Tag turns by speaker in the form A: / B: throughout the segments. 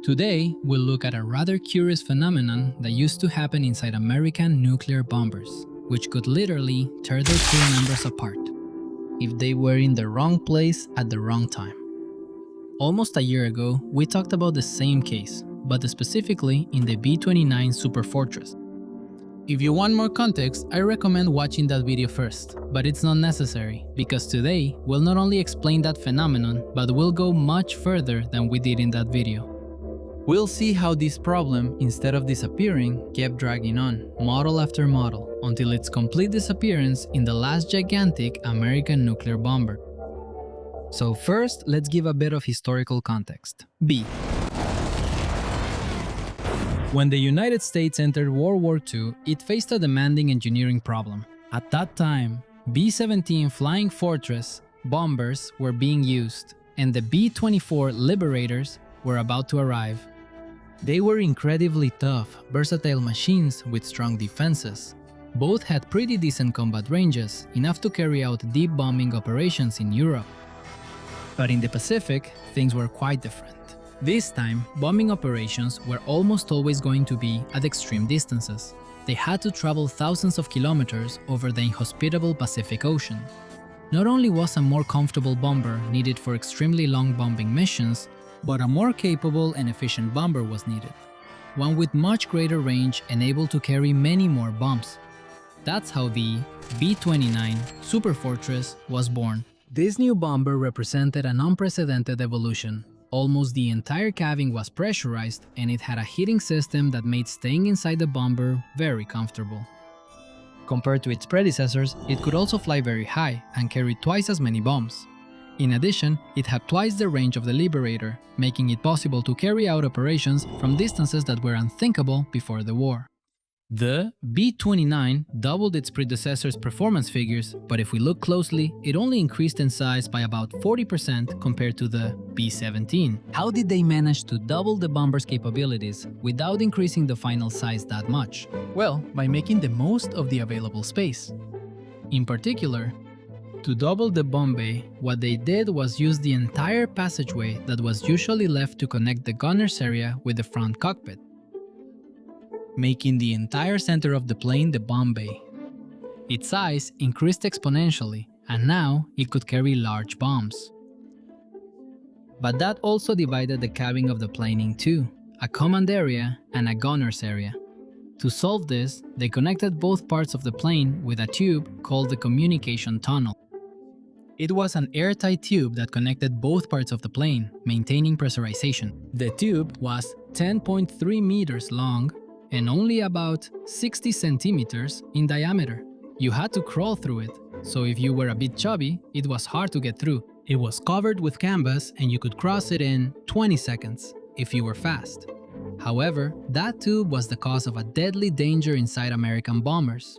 A: Today, we'll look at a rather curious phenomenon that used to happen inside American nuclear bombers, which could literally tear their crew members apart if they were in the wrong place at the wrong time. Almost a year ago, we talked about the same case, but specifically in the B-29 Superfortress. If you want more context, I recommend watching that video first, but it's not necessary, because today we'll not only explain that phenomenon, but we'll go much further than we did in that video. We'll see how this problem, instead of disappearing, kept dragging on, model after model, until its complete disappearance in the last gigantic American nuclear bomber. So first, let's give a bit of historical context. B. When the United States entered World War II, it faced a demanding engineering problem. At that time, B-17 Flying Fortress bombers were being used, and the B-24 Liberators were about to arrive. They were incredibly tough, versatile machines with strong defenses. Both had pretty decent combat ranges, enough to carry out deep bombing operations in Europe. But in the Pacific, things were quite different. This time, bombing operations were almost always going to be at extreme distances. They had to travel thousands of kilometers over the inhospitable Pacific Ocean. Not only was a more comfortable bomber needed for extremely long bombing missions, but a more capable and efficient bomber was needed. One with much greater range and able to carry many more bombs. That's how the B-29 Superfortress was born. This new bomber represented an unprecedented evolution. Almost the entire cabin was pressurized, and it had a heating system that made staying inside the bomber very comfortable. Compared to its predecessors, it could also fly very high and carry twice as many bombs. In addition, it had twice the range of the Liberator, making it possible to carry out operations from distances that were unthinkable before the war. The B-29 doubled its predecessor's performance figures, but if we look closely, it only increased in size by about 40% compared to the B-17. How did they manage to double the bomber's capabilities without increasing the final size that much? Well, by making the most of the available space. In particular, to double the bomb bay, what they did was use the entire passageway that was usually left to connect the gunner's area with the front cockpit, making the entire center of the plane the bomb bay. Its size increased exponentially, and now it could carry large bombs. But that also divided the cabin of the plane in two, a command area and a gunner's area. To solve this, they connected both parts of the plane with a tube called the communication tunnel. It was an airtight tube that connected both parts of the plane, maintaining pressurization. The tube was 10.3 meters long and only about 60 centimeters in diameter. You had to crawl through it, so if you were a bit chubby, it was hard to get through. It was covered with canvas and you could cross it in 20 seconds if you were fast. However, that tube was the cause of a deadly danger inside American bombers.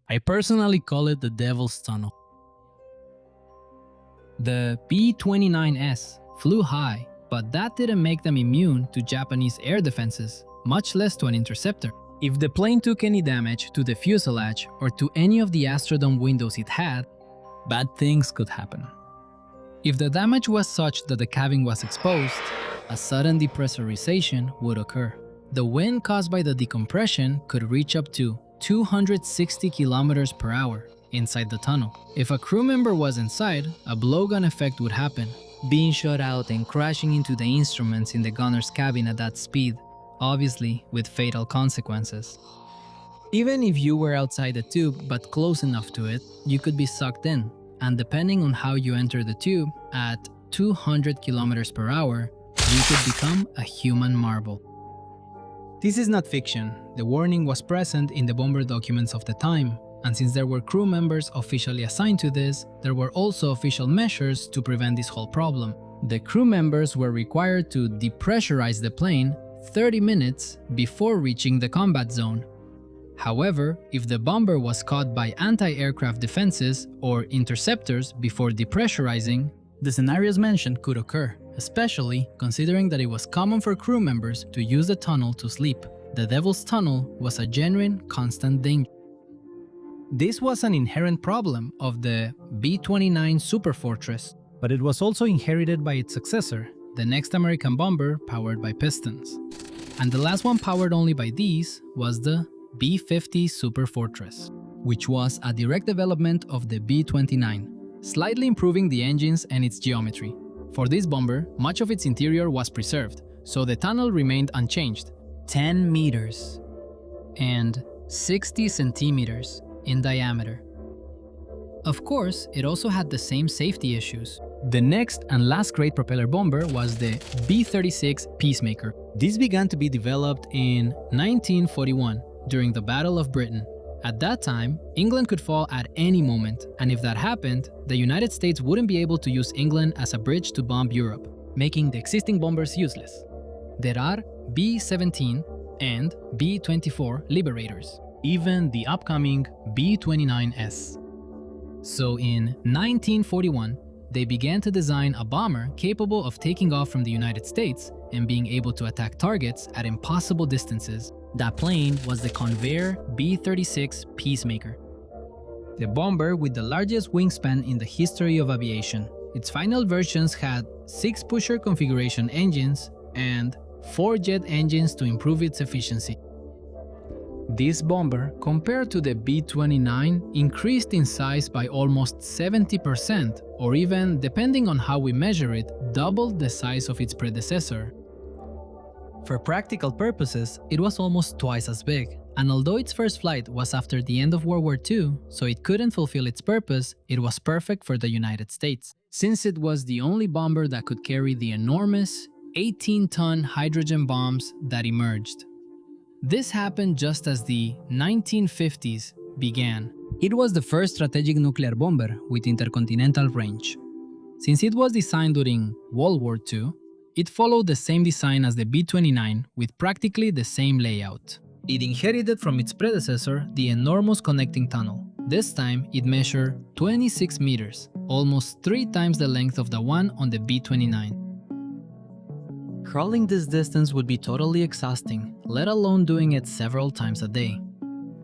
A: I personally call it the Devil's Tunnel. The B-29S flew high, but that didn't make them immune to Japanese air defenses, much less to an interceptor. If the plane took any damage to the fuselage or to any of the Astrodome windows it had, bad things could happen. If the damage was such that the cabin was exposed, a sudden depressurization would occur. The wind caused by the decompression could reach up to 260 kilometers per hour inside the tunnel. If a crew member was inside, a blowgun effect would happen, being shot out and crashing into the instruments in the gunner's cabin at that speed, obviously with fatal consequences. Even if you were outside the tube but close enough to it, you could be sucked in, and depending on how you enter the tube, at 200 kilometers per hour, you could become a human marble. This is not fiction. The warning was present in the bomber documents of the time, and since there were crew members officially assigned to this, there were also official measures to prevent this whole problem. The crew members were required to depressurize the plane 30 minutes before reaching the combat zone. However, if the bomber was caught by anti-aircraft defenses or interceptors before depressurizing, the scenarios mentioned could occur, especially considering that it was common for crew members to use the tunnel to sleep. The Devil's Tunnel was a genuine, constant danger. This was an inherent problem of the B-29 Superfortress, but it was also inherited by its successor, the next American bomber powered by pistons. And the last one powered only by these was the B-50 Superfortress, which was a direct development of the B-29, slightly improving the engines and its geometry. For this bomber, much of its interior was preserved, so the tunnel remained unchanged, 10 meters and 60 centimeters in diameter. Of course, it also had the same safety issues. The next and last great propeller bomber was the B-36 Peacemaker. This began to be developed in 1941 during the Battle of Britain. At that time, England could fall at any moment, and if that happened, the United States wouldn't be able to use England as a bridge to bomb Europe, making the existing bombers useless. There are B-17 and B-24 Liberators, even the upcoming B-29S. So in 1941, they began to design a bomber capable of taking off from the United States and being able to attack targets at impossible distances. That plane was the Convair B-36 Peacemaker, the bomber with the largest wingspan in the history of aviation. Its final versions had 6 pusher configuration engines and 4 jet engines to improve its efficiency. This bomber, compared to the B-29, increased in size by almost 70%, or even, depending on how we measure it, doubled the size of its predecessor. For practical purposes, it was almost twice as big, and although its first flight was after the end of World War II, so it couldn't fulfill its purpose, it was perfect for the United States, since it was the only bomber that could carry the enormous 18-ton hydrogen bombs that emerged. This happened just as the 1950s began. It was the first strategic nuclear bomber with intercontinental range. Since it was designed during World War II, it followed the same design as the B-29 with practically the same layout. It inherited from its predecessor the enormous connecting tunnel. This time, it measured 26 meters, almost 3 times the length of the one on the B-29. Crawling this distance would be totally exhausting, let alone doing it several times a day.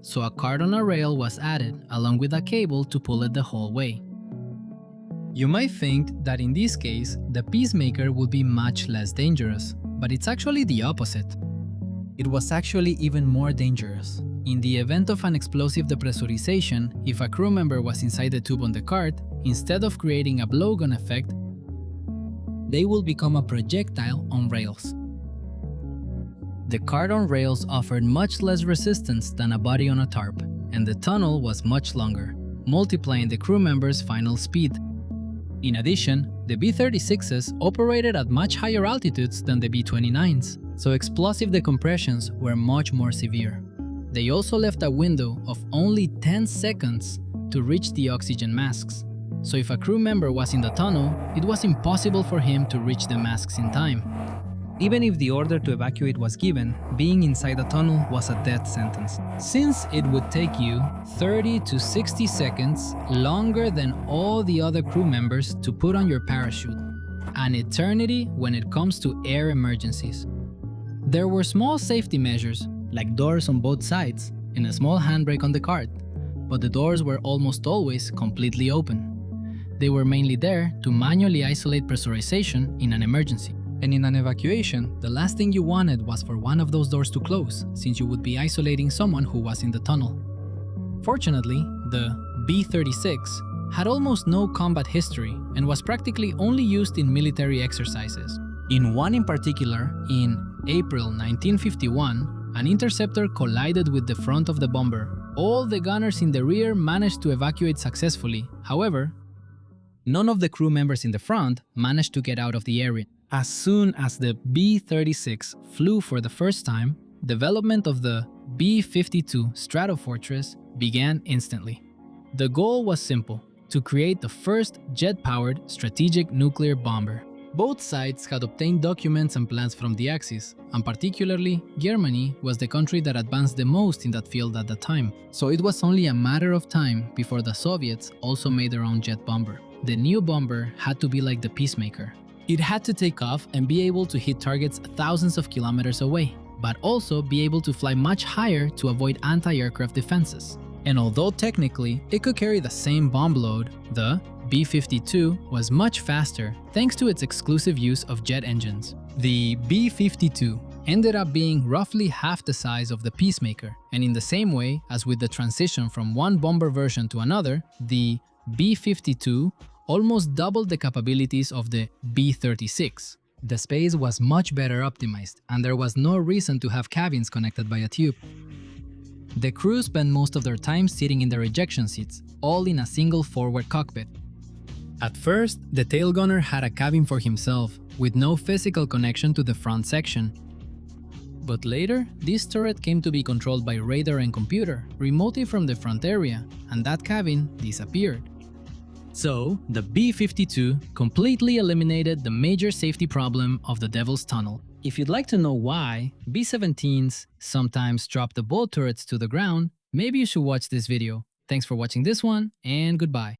A: So a cart on a rail was added, along with a cable to pull it the whole way. You might think that in this case, the Peacemaker would be much less dangerous, but it's actually the opposite. It was actually even more dangerous. In the event of an explosive depressurization, if a crew member was inside the tube on the cart, instead of creating a blowgun effect, they will become a projectile on rails. The cart on rails offered much less resistance than a body on a tarp, and the tunnel was much longer, multiplying the crew members' final speed. In addition, the B-36s operated at much higher altitudes than the B-29s, so explosive decompressions were much more severe. They also left a window of only 10 seconds to reach the oxygen masks. So if a crew member was in the tunnel, it was impossible for him to reach the masks in time. Even if the order to evacuate was given, being inside the tunnel was a death sentence, since it would take you 30 to 60 seconds longer than all the other crew members to put on your parachute. An eternity when it comes to air emergencies. There were small safety measures, like doors on both sides and a small handbrake on the cart, but the doors were almost always completely open. They were mainly there to manually isolate pressurization in an emergency. And in an evacuation, the last thing you wanted was for one of those doors to close, since you would be isolating someone who was in the tunnel. Fortunately, the B-36 had almost no combat history and was practically only used in military exercises. In one in particular, in April 1951, an interceptor collided with the front of the bomber. All the gunners in the rear managed to evacuate successfully. However, none of the crew members in the front managed to get out of the area. As soon as the B-36 flew for the first time, development of the B-52 Superfortress began instantly. The goal was simple: to create the first jet-powered strategic nuclear bomber. Both sides had obtained documents and plans from the Axis, and particularly Germany was the country that advanced the most in that field at the time, so it was only a matter of time before the Soviets also made their own jet bomber. The new bomber had to be like the Peacemaker. It had to take off and be able to hit targets thousands of kilometers away, but also be able to fly much higher to avoid anti-aircraft defenses. And although technically it could carry the same bomb load, the B-52 was much faster thanks to its exclusive use of jet engines. The B-52 ended up being roughly half the size of the Peacemaker, and in the same way as with the transition from one bomber version to another, the B-52 almost doubled the capabilities of the B-36. The space was much better optimized, and there was no reason to have cabins connected by a tube. The crew spent most of their time sitting in their ejection seats, all in a single forward cockpit. At first, the tail gunner had a cabin for himself, with no physical connection to the front section. But later, this turret came to be controlled by radar and computer, remotely from the front area, and that cabin disappeared. So, the B-52 completely eliminated the major safety problem of the Devil's Tunnel. If you'd like to know why B-17s sometimes drop the bolt turrets to the ground, maybe you should watch this video. Thanks for watching this one, and goodbye.